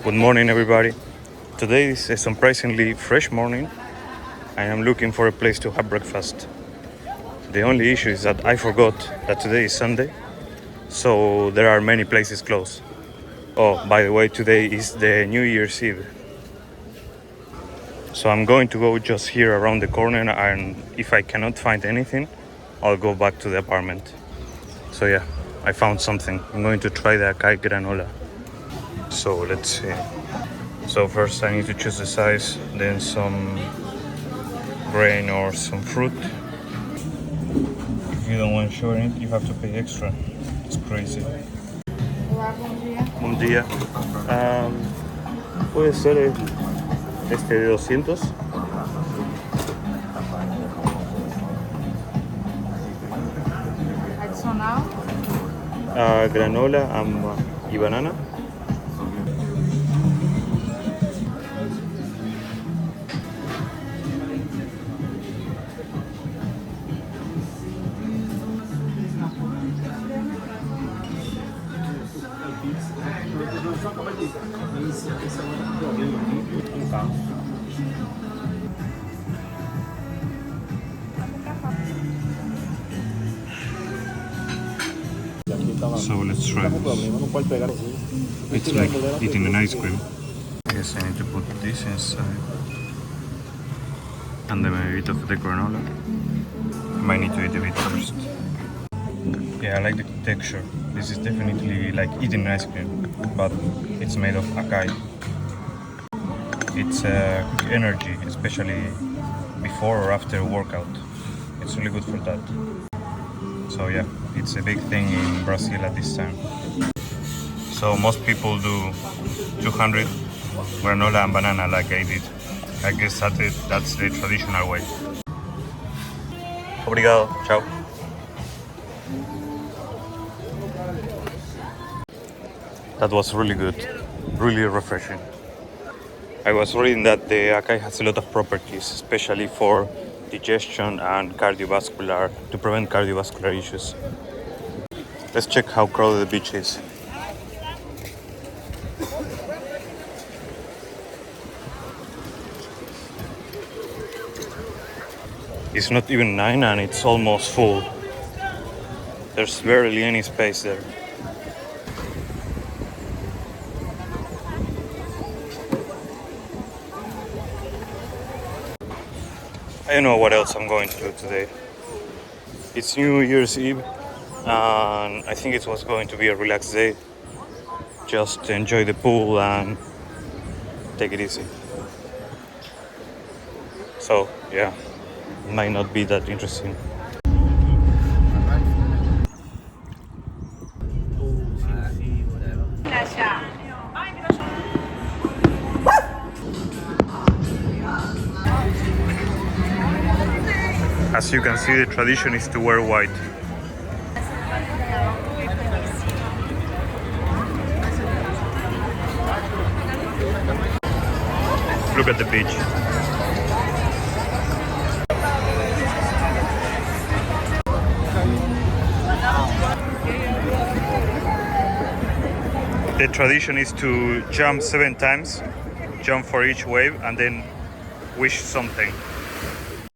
Good morning, everybody. Today is a surprisingly fresh morning. I am looking for a place to have breakfast. The only issue is that I forgot that today is Sunday, so there are many places closed. Oh, by the way, today is the New Year's Eve. So I'm going to go just here around the corner, and if I cannot find anything, I'll go back to the apartment. So yeah, I found something. I'm going to try the acai granola. So let's see. So first I need to choose the size, then some grain or some fruit. If you don't want to show it, you have to pay extra. It's crazy. Olá, bom dia. Bom dia. Puede ser este de 200. Adicional. Granola y banana. So let's try this. It's like eating an ice cream. I guess I need to put this inside. And then a bit of the granola. I might need to eat a bit first. Yeah, I like the texture. This is definitely like eating ice cream, but it's made of acai. It's quick energy, especially before or after a workout. It's really good for that. So yeah, it's a big thing in Brazil at this time. So most people do 200 granola and banana like I did. I guess that's the traditional way. Obrigado, ciao. That was really good, really refreshing. I was reading that the acai has a lot of properties, especially for digestion and cardiovascular, to prevent cardiovascular issues. Let's check how crowded the beach is. It's not even 9 and it's almost full. There's barely any space there. I don't know what else I'm going to do today. It's New Year's Eve, and I think it was going to be a relaxed day. Just enjoy the pool and take it easy. So, yeah, it might not be that interesting. As you can see, the tradition is to wear white. Look at the beach. The tradition is to jump 7 times, jump for each wave, and then wish something.